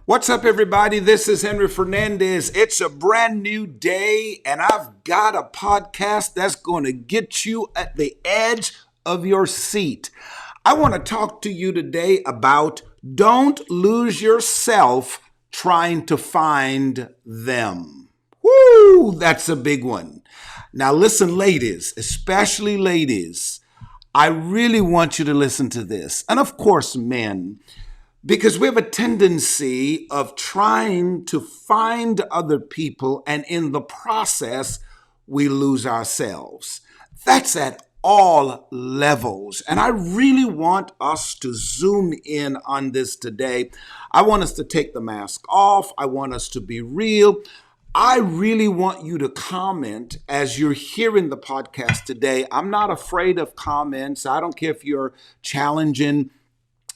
What's up, everybody? This is Henry Fernandez. It's a brand new day, and I've got a podcast that's going to get you at the edge of your seat. I want to talk to you today about don't lose yourself trying to find them. Woo, that's a big one. Now, listen, ladies, especially ladies, I really want you to listen to this. And of course, men. Because we have a tendency of trying to find other people, and in the process, we lose ourselves. That's at all levels. And I really want us to zoom in on this today. I want us to take the mask off. I want us to be real. I really want you to comment as you're hearing the podcast today. I'm not afraid of comments. I don't care if you're challenging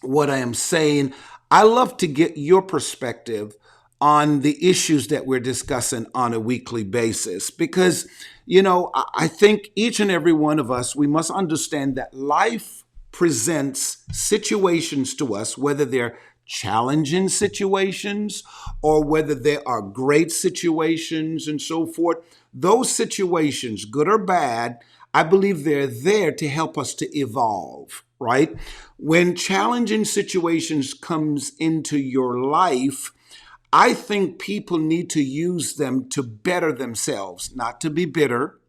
what I am saying. I love to get your perspective on the issues that we're discussing on a weekly basis because, I think each and every one of us, we must understand that life presents situations to us, whether they're challenging situations or whether they are great situations and so forth. Those situations, good or bad, I believe they're there to help us to evolve, right? When challenging situations comes into your life, I think people need to use them to better themselves, not to be bitter,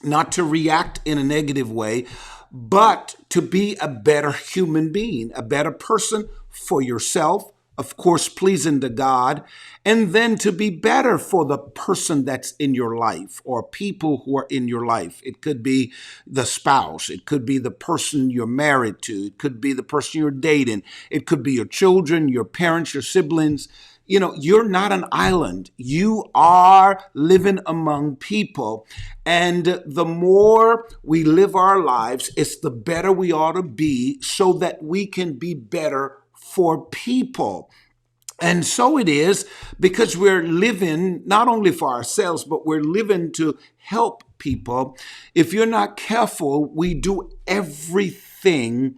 not to react in a negative way, but to be a better human being, a better person for yourself, of course, pleasing to God, and then to be better for the person that's in your life or people who are in your life. It could be the spouse. It could be the person you're married to. It could be the person you're dating. It could be your children, your parents, your siblings. You're not an island. You are living among people. And the more we live our lives, it's the better we ought to be so that we can be better for people. And so it is because we're living not only for ourselves, but we're living to help people. If you're not careful, we do everything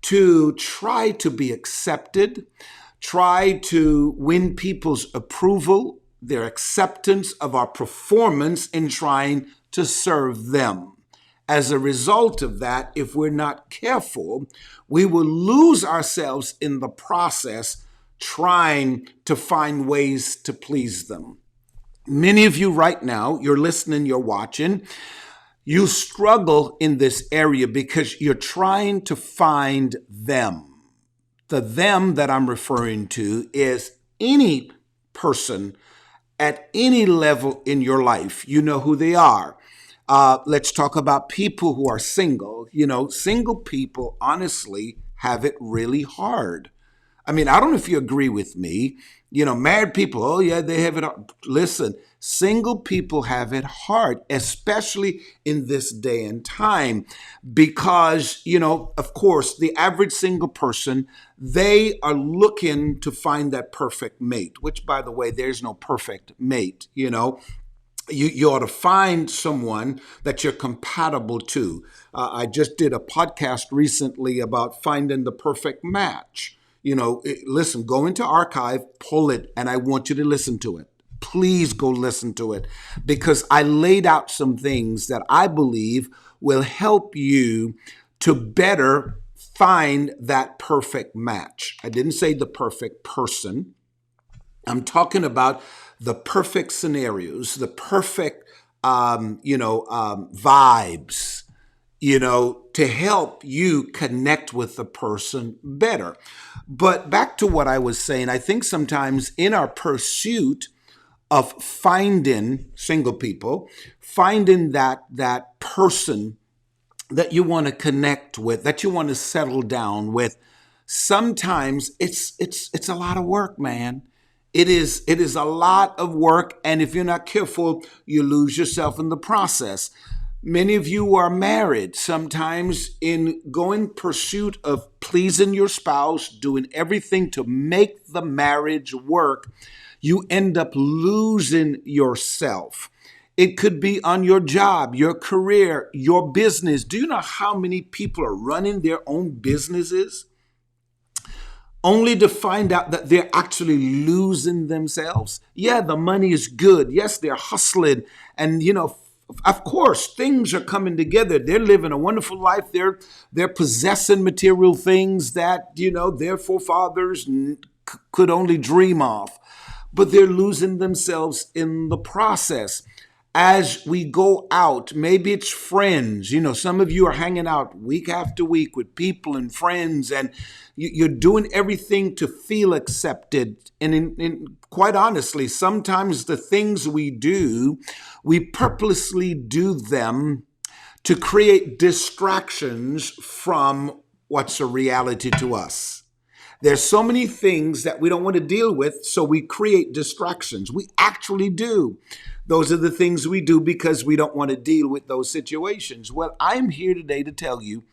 to try to be accepted, try to win people's approval, their acceptance of our performance in trying to serve them. As a result of that, if we're not careful, we will lose ourselves in the process trying to find ways to please them. Many of you right now, you're listening, you're watching, you struggle in this area because you're trying to find them. The them that I'm referring to is any person at any level in your life. You know who they are. Let's talk about people who are single. Single people honestly have it really hard. I mean, I don't know if you agree with me. Married people, oh yeah, they have it hard. Listen, single people have it hard, especially in this day and time, because, of course, the average single person, they are looking to find that perfect mate, which, by the way, there's no perfect mate, You ought to find someone that you're compatible to. I just did a podcast recently about finding the perfect match. Listen, go into archive, pull it, and I want you to listen to it. Please go listen to it because I laid out some things that I believe will help you to better find that perfect match. I didn't say the perfect person. I'm talking about the perfect scenarios, the perfect, vibes, to help you connect with the person better. But back to what I was saying, I think sometimes in our pursuit of finding single people, finding that person that you want to connect with, that you want to settle down with, sometimes it's a lot of work, man. It is a lot of work, and if you're not careful, you lose yourself in the process. Many of you are married. Sometimes in going pursuit of pleasing your spouse, doing everything to make the marriage work, you end up losing yourself. It could be on your job, your career, your business. Do you know how many people are running their own businesses? only to find out that they're actually losing themselves. Yeah, the money is good. Yes, they're hustling. And, of course, things are coming together. They're living a wonderful life. They're possessing material things that, their forefathers could only dream of. But they're losing themselves in the process. As we go out, maybe it's friends. Some of you are hanging out week after week with people and friends, and you're doing everything to feel accepted. And quite honestly, sometimes the things we do, we purposely do them to create distractions from what's a reality to us. There's so many things that we don't want to deal with, so we create distractions. We actually do. Those are the things we do because we don't want to deal with those situations. Well, I'm here today to tell you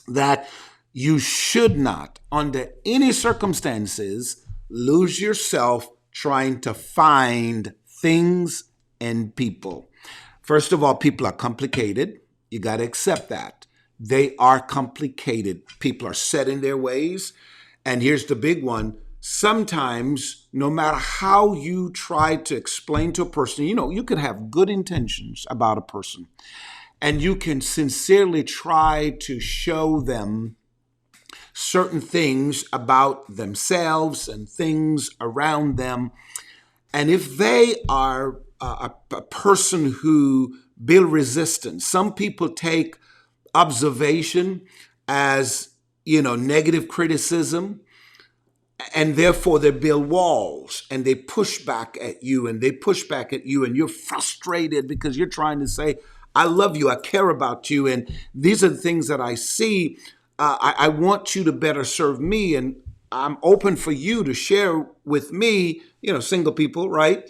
that you should not, under any circumstances, lose yourself trying to find things and people. First of all, people are complicated. You got to accept that. They are complicated. People are set in their ways. And here's the big one. Sometimes, no matter how you try to explain to a person, you could have good intentions about a person, and you can sincerely try to show them certain things about themselves and things around them. And if they are a person who build resistance, some people take observation as, negative criticism. And therefore they build walls and they push back at you and you're frustrated because you're trying to say, I love you, I care about you. And these are the things that I see. I want you to better serve me. And I'm open for you to share with me, single people, right?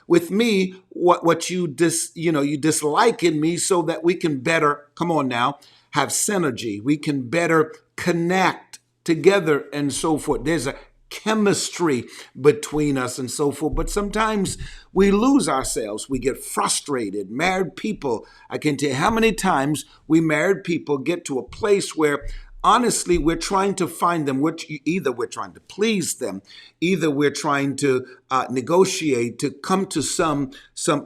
With me, what you dislike in me so that we can better, come on now, have synergy. We can better connect together and so forth. There's a chemistry between us and so forth. But sometimes we lose ourselves. We get frustrated. Married people, I can tell you how many times we married people get to a place where honestly, we're trying to find them, either we're trying to please them, either we're trying to negotiate, to come to some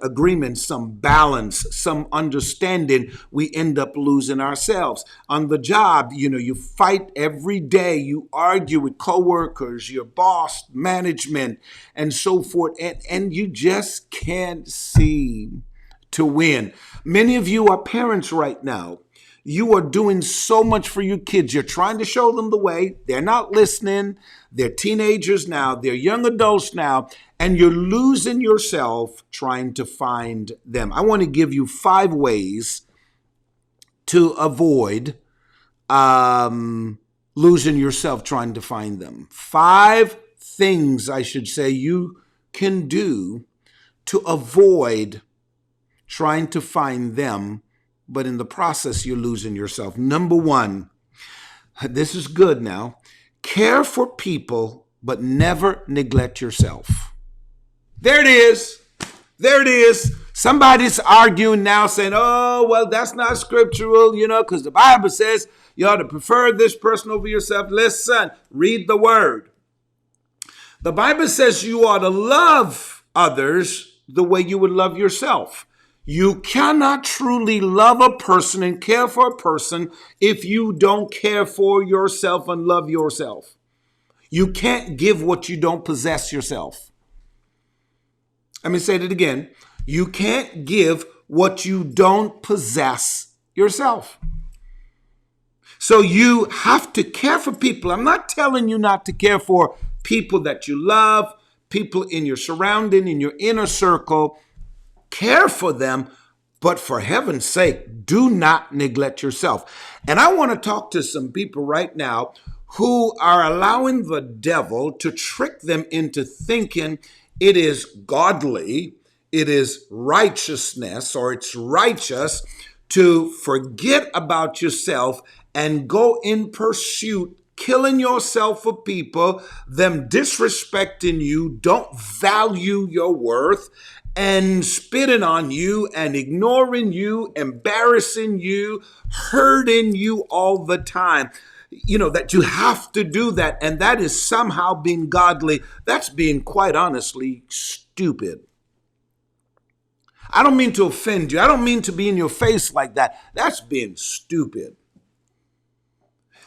agreement, some balance, some understanding. We end up losing ourselves. On the job, you fight every day. You argue with coworkers, your boss, management, and so forth, and you just can't seem to win. Many of you are parents right now. You are doing so much for your kids. You're trying to show them the way. They're not listening. They're teenagers now. They're young adults now. And you're losing yourself trying to find them. I want to give you 5 ways to avoid losing yourself trying to find them. 5 things, I should say, you can do to avoid trying to find them, but in the process, you're losing yourself. Number 1, this is good now. Care for people, but never neglect yourself. There it is. There it is. Somebody's arguing now saying, oh, well, that's not scriptural, because the Bible says you ought to prefer this person over yourself. Listen, read the word. The Bible says you ought to love others the way you would love yourself. You cannot truly love a person and care for a person if you don't care for yourself and love yourself. You can't give what you don't possess yourself. Let me say that again. You can't give what you don't possess yourself. So you have to care for people. I'm not telling you not to care for people that you love, people in your surrounding, in your inner circle. Care for them, but for heaven's sake, do not neglect yourself. And I want to talk to some people right now who are allowing the devil to trick them into thinking it is godly, it is righteousness, or it's righteous to forget about yourself and go in pursuit, killing yourself for people, them disrespecting you, don't value your worth, and spitting on you and ignoring you, embarrassing you, hurting you all the time. that you have to do that, and that is somehow being godly. That's being, quite honestly, stupid. I don't mean to offend you. I don't mean to be in your face like that. That's being stupid.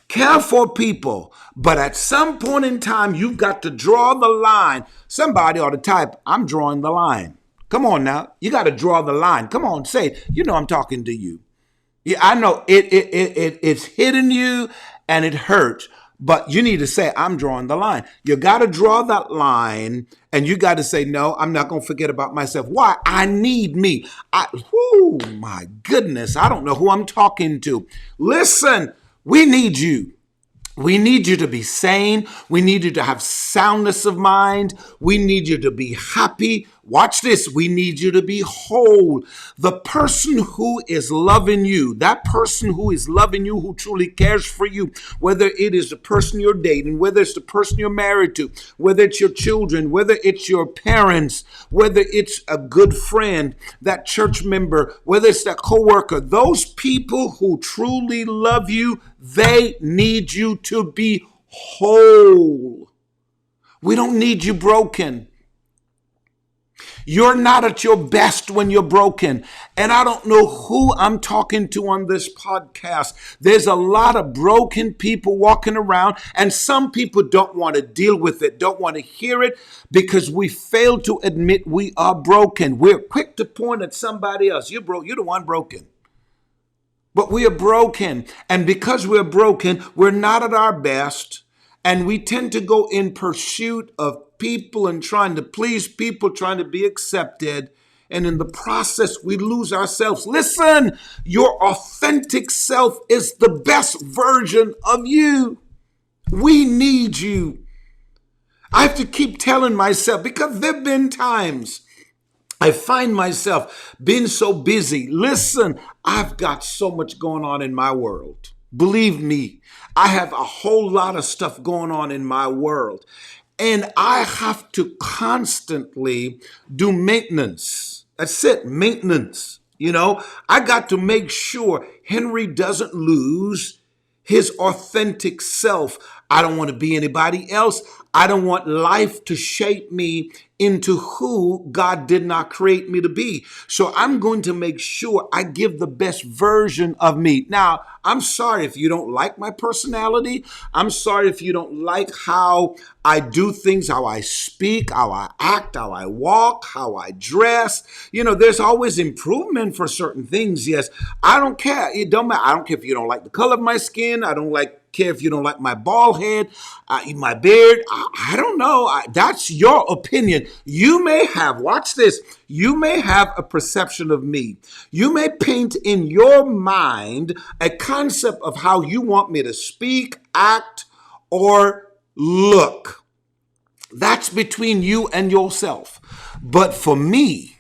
Care for people, but at some point in time, you've got to draw the line. Somebody ought to type, I'm drawing the line. Come on now. You got to draw the line. Come on, say it. I'm talking to you. Yeah, I know it's hitting you and it hurts, but you need to say, I'm drawing the line. You got to draw that line, and you got to say, no, I'm not going to forget about myself. Why? I need me. Oh my goodness. I don't know who I'm talking to. Listen, we need you. We need you to be sane. We need you to have soundness of mind. We need you to be happy. Watch this. We need you to be whole. The person who is loving you, that person who is loving you, who truly cares for you, whether it is the person you're dating, whether it's the person you're married to, whether it's your children, whether it's your parents, whether it's a good friend, that church member, whether it's that coworker, those people who truly love you, they need you to be whole. We don't need you broken. You're not at your best when you're broken. And I don't know who I'm talking to on this podcast. There's a lot of broken people walking around, and some people don't want to deal with it, don't want to hear it, because we fail to admit we are broken. We're quick to point at somebody else. You're broke. You're the one broken. But we are broken. And because we're broken, we're not at our best. And we tend to go in pursuit of people and trying to please people, trying to be accepted. And in the process, we lose ourselves. Listen, your authentic self is the best version of you. We need you. I have to keep telling myself, because there have been times I find myself being so busy. Listen, I've got so much going on in my world. Believe me, I have a whole lot of stuff going on in my world. And I have to constantly do maintenance. That's it, maintenance. I got to make sure Henry doesn't lose his authentic self. I don't want to be anybody else. I don't want life to shape me into who God did not create me to be. So I'm going to make sure I give the best version of me. Now, I'm sorry if you don't like my personality. I'm sorry if you don't like how I do things, how I speak, how I act, how I walk, how I dress. There's always improvement for certain things. Yes, I don't care. It don't matter. I don't care if you don't like the color of my skin. I don't care if you don't like my bald head, my beard. I don't know. That's your opinion. You may have, watch this, you may have a perception of me. You may paint in your mind a concept of how you want me to speak, act, or look. That's between you and yourself. But for me,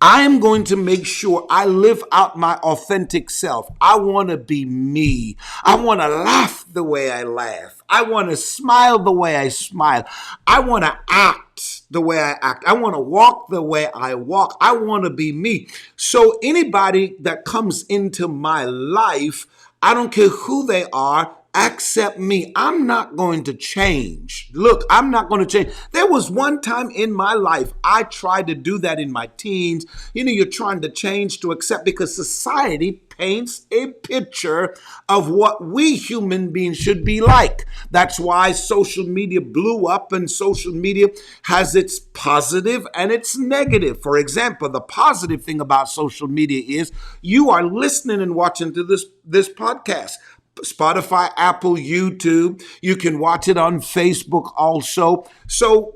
I'm going to make sure I live out my authentic self. I want to be me. I want to laugh the way I laugh. I want to smile the way I smile. I want to act the way I act. I want to walk the way I walk. I want to be me. So anybody that comes into my life, I don't care who they are, accept me. I'm not going to change. Look, I'm not going to change. There was one time in my life, I tried to do that in my teens. You're trying to change to accept, because society paints a picture of what we human beings should be like. That's why social media blew up, and social media has its positive and its negative. For example, the positive thing about social media is you are listening and watching to this podcast. Spotify, Apple, YouTube. You can watch it on Facebook also. So,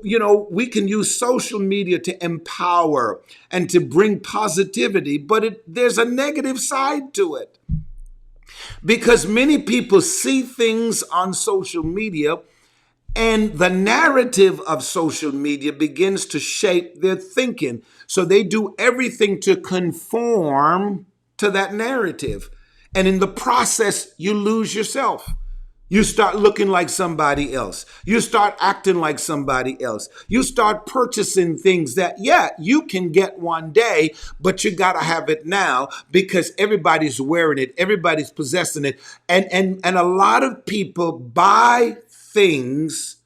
we can use social media to empower and to bring positivity, but there's a negative side to it. Because many people see things on social media, and the narrative of social media begins to shape their thinking. So they do everything to conform to that narrative. And in the process, you lose yourself. You start looking like somebody else. You start acting like somebody else. You start purchasing things that, yeah, you can get one day, but you got to have it now because everybody's wearing it. Everybody's possessing it. And a lot of people buy things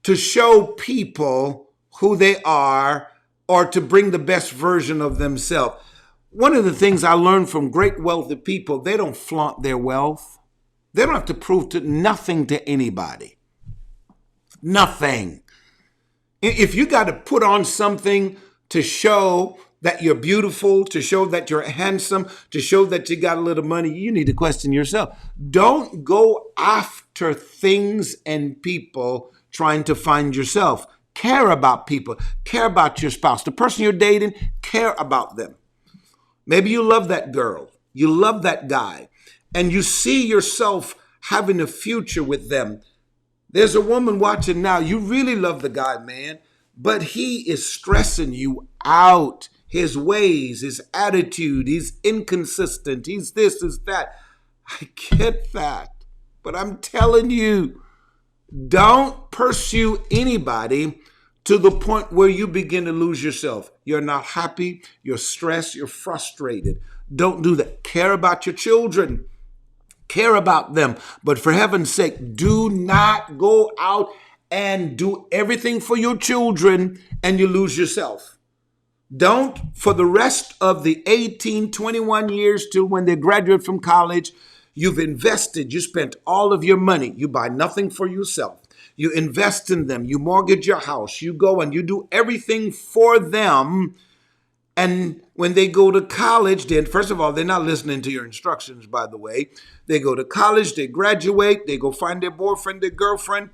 to show people who they are or to bring the best version of themselves. One of the things I learned from great wealthy people, they don't flaunt their wealth. They don't have to prove nothing to anybody. Nothing. If you got to put on something to show that you're beautiful, to show that you're handsome, to show that you got a little money, you need to question yourself. Don't go after things and people trying to find yourself. Care about people. Care about your spouse. The person you're dating, care about them. Maybe you love that girl. You love that guy. And you see yourself having a future with them. There's a woman watching now. You really love the guy, man, but he is stressing you out. His ways, his attitude, he's inconsistent. He's this, he's that. I get that. But I'm telling you, don't pursue anybody to the point where you begin to lose yourself. You're not happy. You're stressed. You're frustrated. Don't do that. Care about your children. Care about them. But for heaven's sake, do not go out and do everything for your children and you lose yourself. Don't, for the rest of the 18, 21 years till when they graduate from college, you've invested, you spent all of your money. You buy nothing for yourself. You invest in them. You mortgage your house. You go and you do everything for them. And when they go to college, then first of all, they're not listening to your instructions, by the way. They go to college, they graduate, they go find their boyfriend, their girlfriend.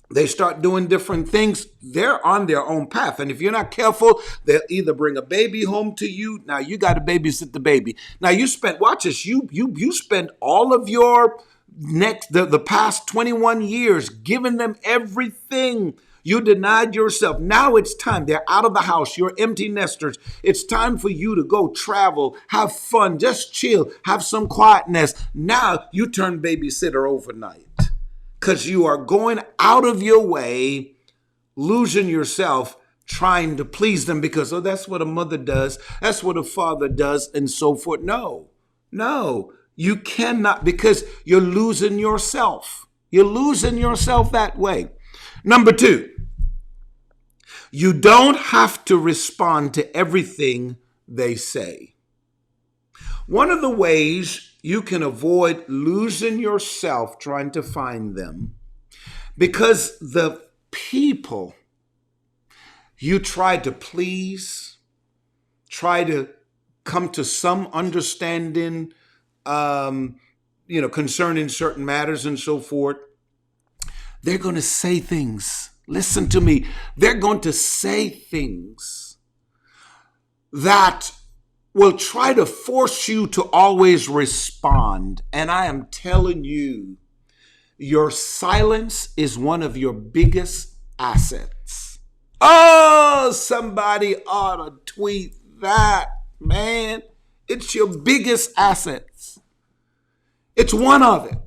They start doing different things. They're on their own path. And if you're not careful, they'll either bring a baby home to you. Now you got to babysit the baby. Now you spent, watch this, you spent all of your the past 21 years giving them everything. You denied yourself. Now it's time. They're out of the house. You're empty nesters. It's time for you to go travel, have fun, just chill, have some quietness. Now you turn babysitter overnight because you are going out of your way, losing yourself, trying to please them because, oh, that's what a mother does. That's what a father does and so forth. No, you cannot because you're losing yourself. You're losing yourself that way. Number two, you don't have to respond to everything they say. One of the ways you can avoid losing yourself trying to find them, because the people you try to please, try to come to some understanding, concerning certain matters and so forth, they're going to say things. Listen to me. They're going to say things that will try to force you to always respond. And I am telling you, your silence is one of your biggest assets. Oh, somebody ought to tweet that, man. It's your biggest assets. It's one of it.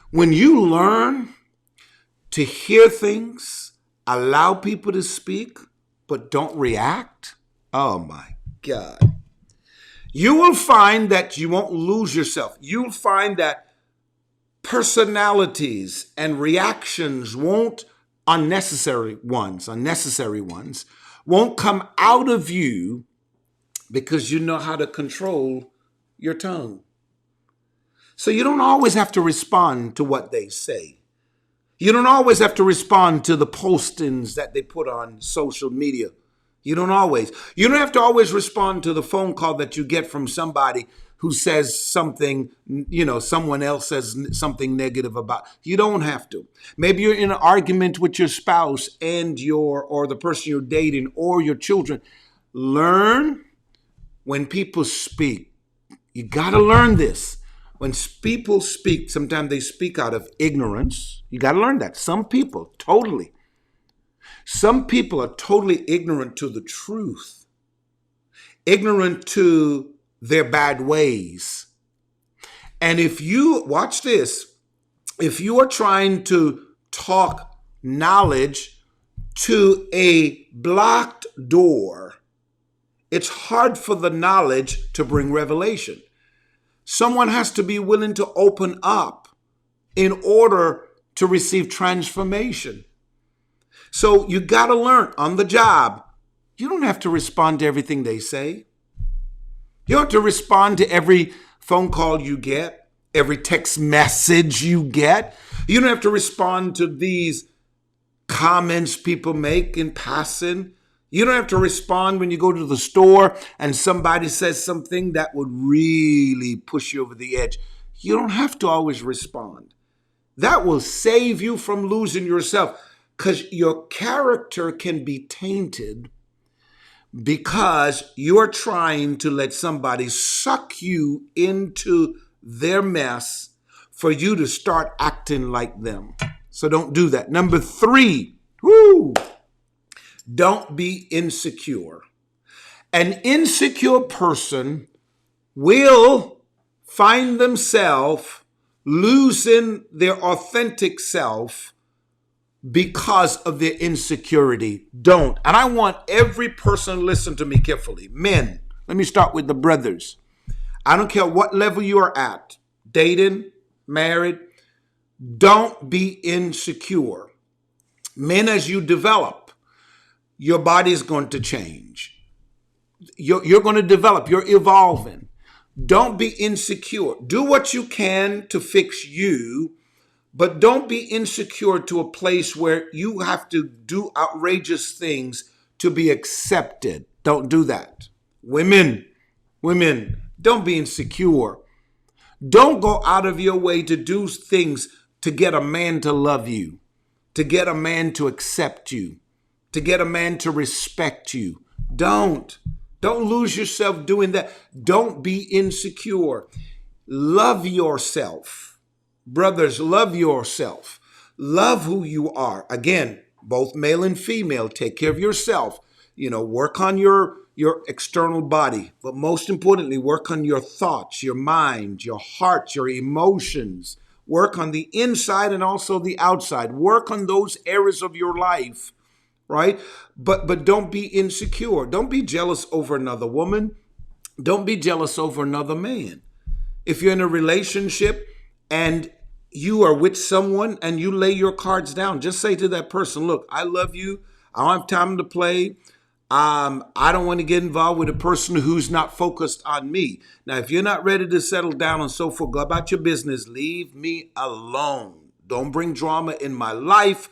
When you learn to hear things, allow people to speak, but don't react, oh my God. You will find that you won't lose yourself. You'll find that personalities and reactions unnecessary ones, won't come out of you because you know how to control your tongue. So you don't always have to respond to what they say. You don't always have to respond to the postings that they put on social media. You don't have to always respond to the phone call that you get from somebody who says something, someone else says something negative about. You don't have to. Maybe you're in an argument with your spouse and or the person you're dating or your children. Learn when people speak. You got to learn this. When people speak, sometimes they speak out of ignorance. You got to learn that. Some people are totally ignorant to the truth, ignorant to their bad ways. And if you, watch this, if you are trying to talk knowledge to a blocked door, it's hard for the knowledge to bring revelation. Someone has to be willing to open up in order to receive transformation. So you got to learn on the job. You don't have to respond to everything they say. You don't have to respond to every phone call you get, every text message you get. You don't have to respond to these comments people make in passing. You don't have to respond when you go to the store and somebody says something that would really push you over the edge. You don't have to always respond. That will save you from losing yourself, because your character can be tainted because you're trying to let somebody suck you into their mess for you to start acting like them. So don't do that. Number 3, don't be insecure. An insecure person will find themselves losing their authentic self because of their insecurity. Don't. And I want every person to listen to me carefully. Men, let me start with the brothers. I don't care what level you are at, dating, married, don't be insecure. Men, as you develop, your body is going to change. You're going to develop. You're evolving. Don't be insecure. Do what you can to fix you, but don't be insecure to a place where you have to do outrageous things to be accepted. Don't do that. Women, don't be insecure. Don't go out of your way to do things to get a man to love you, to get a man to accept you, to get a man to respect you. Don't lose yourself doing that. Don't be insecure. Love yourself. Brothers, love yourself. Love who you are. Again, both male and female, take care of yourself. Work on your external body, but most importantly, work on your thoughts, your mind, your heart, your emotions. Work on the inside and also the outside. Work on those areas of your life, right? But don't be insecure. Don't be jealous over another woman. Don't be jealous over another man. If you're in a relationship and you are with someone and you lay your cards down, just say to that person, look, I love you. I don't have time to play. I don't want to get involved with a person who's not focused on me. Now, if you're not ready to settle down and so forth, go about your business. Leave me alone. Don't bring drama in my life.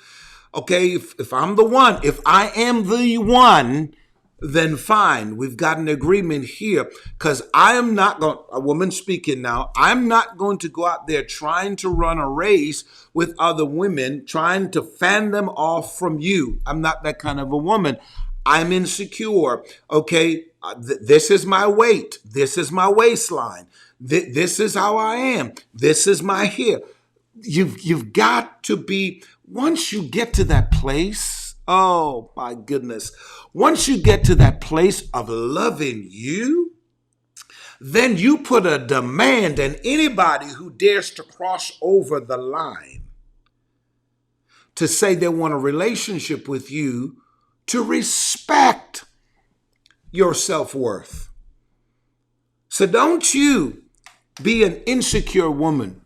Okay, if I'm the one, if I am the one, then fine. We've got an agreement here, because I am not going, a woman speaking now, I'm not going to go out there trying to run a race with other women, trying to fan them off from you. I'm not that kind of a woman. I'm insecure. Okay, this is my weight. This is my waistline. This is how I am. This is my hair. You've got to be, once you get to that place, oh my goodness, once you get to that place of loving you, then you put a demand on anybody who dares to cross over the line to say they want a relationship with you, to respect your self-worth. So don't you be an insecure woman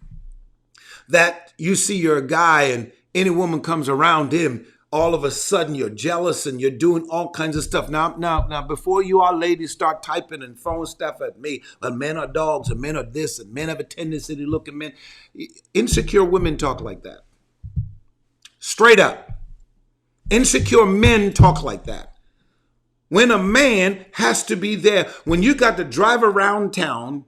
that you see you're a guy and any woman comes around him, all of a sudden you're jealous and you're doing all kinds of stuff. Now, before you all ladies start typing and throwing stuff at me, but men are dogs and men are this and men have a tendency to look at men. Insecure women talk like that. Straight up. Insecure men talk like that. When a man has to be there, when you got to drive around town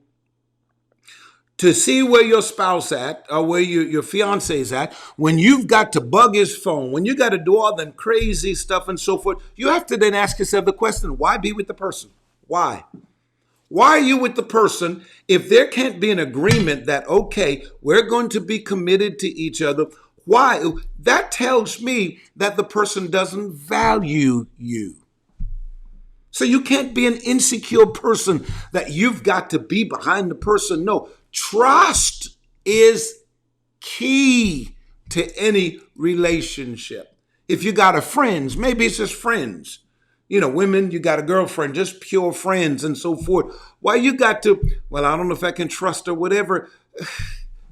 to see where your spouse at or where your fiance is at, when you've got to bug his phone, when you got to do all them crazy stuff and so forth, you have to then ask yourself the question, why be with the person? Why? Why are you with the person if there can't be an agreement that, okay, we're going to be committed to each other? Why? That tells me that the person doesn't value you. So you can't be an insecure person that you've got to be behind the person. No, trust is key to any relationship. If you got a friends, maybe it's just friends. You know, women, you got a girlfriend, just pure friends and so forth. Why you got to, well, I don't know if I can trust her, whatever.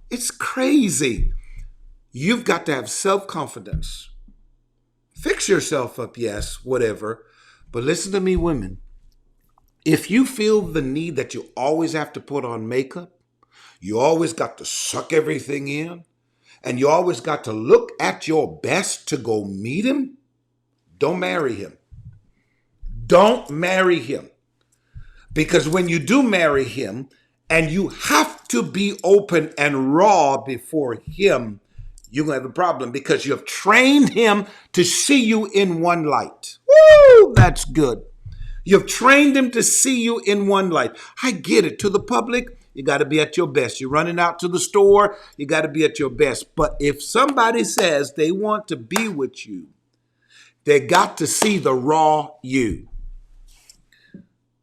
It's crazy. You've got to have self-confidence. Fix yourself up, yes, whatever. But listen to me, women. If you feel the need that you always have to put on makeup, you always got to suck everything in, and you always got to look at your best to go meet him, don't marry him. Don't marry him. Because when you do marry him, and you have to be open and raw before him, you're going to have a problem because you have trained him to see you in one light. Woo, that's good. You've trained him to see you in one light. I get it. To the public, you got to be at your best. You're running out to the store, you got to be at your best. But if somebody says they want to be with you, they got to see the raw you.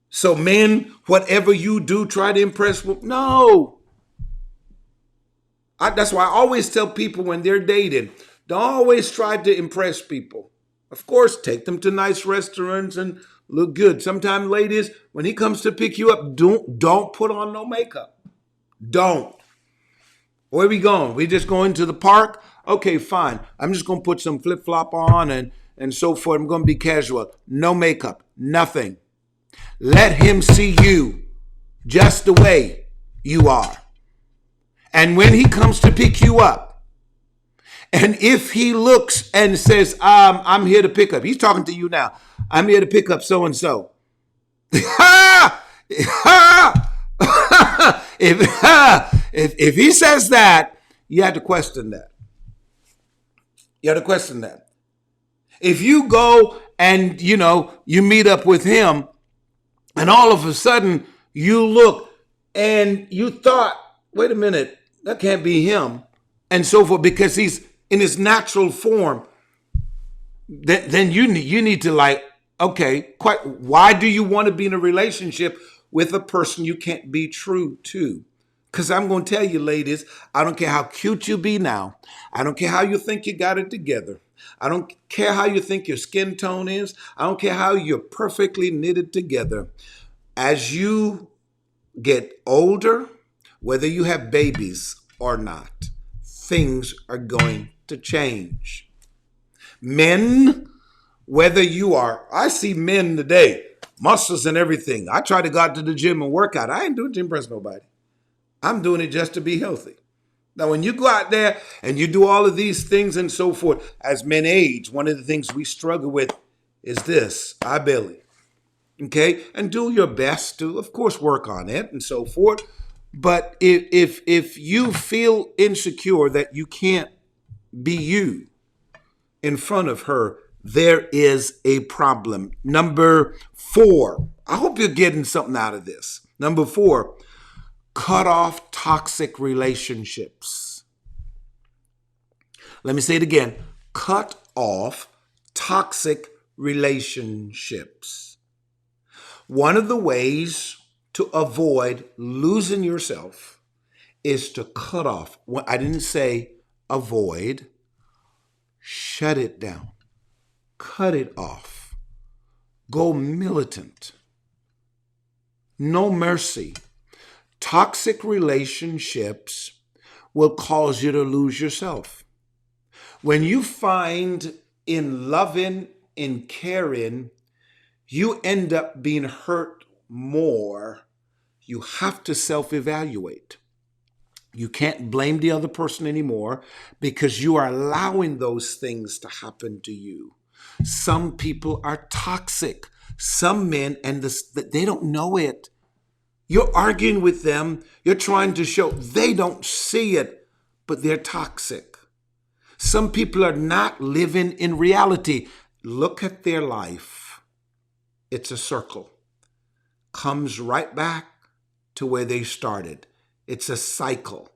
So men, whatever you do, try to impress with. No. That's why I always tell people when they're dating, don't always try to impress people. Of course, take them to nice restaurants and look good. Sometimes, ladies, when he comes to pick you up, don't put on no makeup. Don't. Where we going? We just going to the park? Okay, fine. I'm just going to put some flip-flop on and so forth. I'm going to be casual. No makeup. Nothing. Let him see you just the way you are. And when he comes to pick you up, and if he looks and says, I'm here to pick up, he's talking to you now. I'm here to pick up so-and-so. If he says that, you have to question that. You have to question that. If you go and, you meet up with him, and all of a sudden you look and you thought, wait a minute, that can't be him, and so forth, because he's in his natural form, then you need to why do you want to be in a relationship with a person you can't be true to? Because I'm going to tell you, ladies, I don't care how cute you be now. I don't care how you think you got it together. I don't care how you think your skin tone is. I don't care how you're perfectly knitted together. As you get older, whether you have babies or not, things are going to change. Men, whether you are, I see men today, muscles and everything. I try to go out to the gym and work out. I ain't doing it to impress nobody. I'm doing it just to be healthy. Now, when you go out there and you do all of these things and so forth, as men age, one of the things we struggle with is this, our belly. Okay? And do your best to, of course, work on it and so forth. But if you feel insecure that you can't be you in front of her, there is a problem. Number 4, I hope you're getting something out of this. Number 4, cut off toxic relationships. Let me say it again. Cut off toxic relationships. One of the ways to avoid losing yourself is to cut off. I didn't say avoid. Shut it down. Cut it off. Go militant. No mercy. Toxic relationships will cause you to lose yourself. When you find in loving, in caring, you end up being hurt more, you have to self-evaluate. You can't blame the other person anymore because you are allowing those things to happen to you. Some people are toxic. Some men, and they don't know it. You're arguing with them. You're trying to show they don't see it, but they're toxic. Some people are not living in reality. Look at their life. It's a circle. Comes right back to where they started. It's a cycle.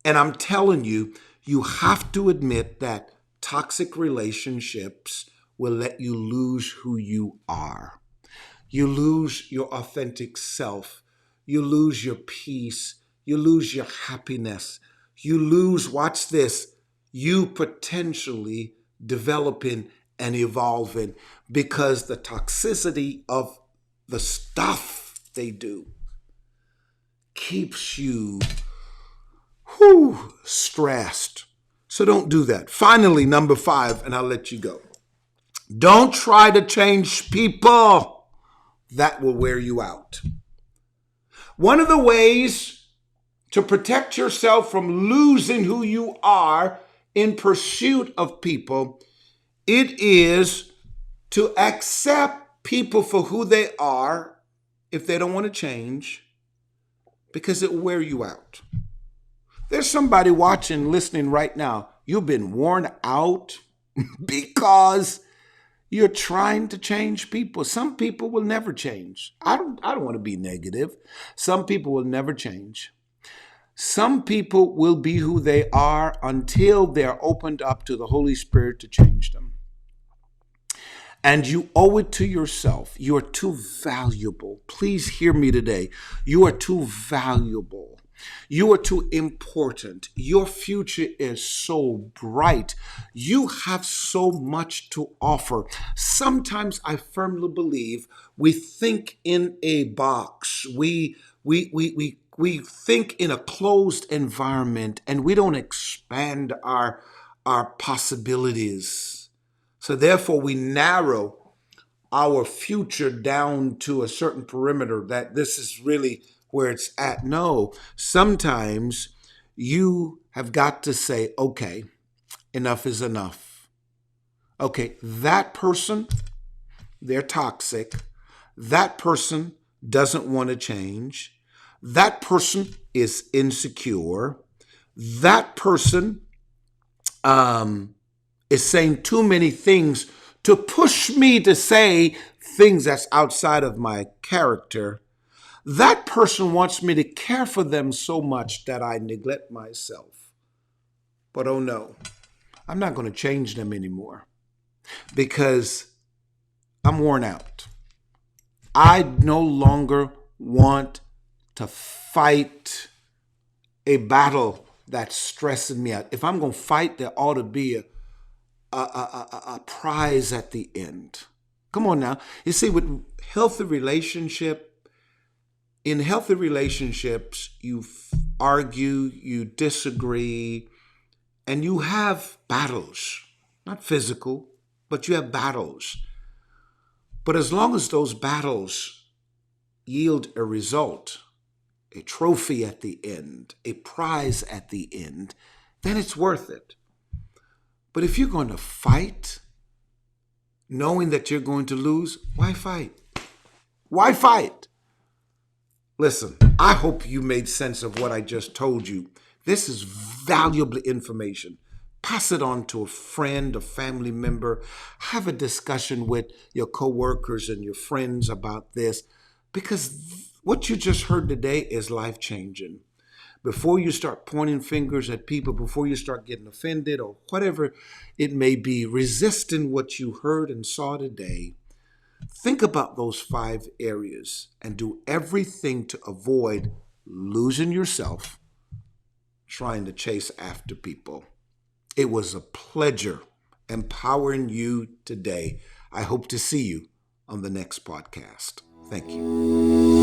And I'm telling you, you have to admit that toxic relationships will let you lose who you are. You lose your authentic self. You lose your peace. You lose your happiness. you lose, watch this, you potentially developing and evolving because the toxicity of the stuff they do keeps you stressed. So don't do that. Finally, number 5, and I'll let you go. Don't try to change people. That will wear you out. One of the ways to protect yourself from losing who you are in pursuit of people, it is to accept people for who they are if they don't want to change, because it will wear you out. There's somebody watching, listening right now. You've been worn out because you're trying to change people. Some people will never change. I don't want to be negative. Some people will never change. Some people will be who they are until they're opened up to the Holy Spirit to change them. And you owe it to yourself. You are too valuable. Please hear me today. You are too valuable. You are too important. Your future is so bright. You have so much to offer. Sometimes I firmly believe we think in a box. We think in a closed environment, and we don't expand our possibilities. So therefore, we narrow our future down to a certain perimeter that this is really where it's at. No, sometimes you have got to say, okay, enough is enough. Okay, that person, they're toxic. That person doesn't want to change. That person is insecure. That person is saying too many things to push me to say things that's outside of my character. That person wants me to care for them so much that I neglect myself. But oh no, I'm not going to change them anymore because I'm worn out. I no longer want to fight a battle that's stressing me out. If I'm going to fight, there ought to be a prize at the end. Come on now. You see, with in healthy relationships, you argue, you disagree, and you have battles. Not physical, but you have battles. But as long as those battles yield a result, a trophy at the end, a prize at the end, then it's worth it. But if you're going to fight, knowing that you're going to lose, why fight? Why fight? Listen, I hope you made sense of what I just told you. This is valuable information. Pass it on to a friend, a family member. Have a discussion with your coworkers and your friends about this, because what you just heard today is life-changing. Before you start pointing fingers at people, before you start getting offended or whatever it may be, resisting what you heard and saw today, think about those 5 areas and do everything to avoid losing yourself trying to chase after people. It was a pleasure empowering you today. I hope to see you on the next podcast. Thank you.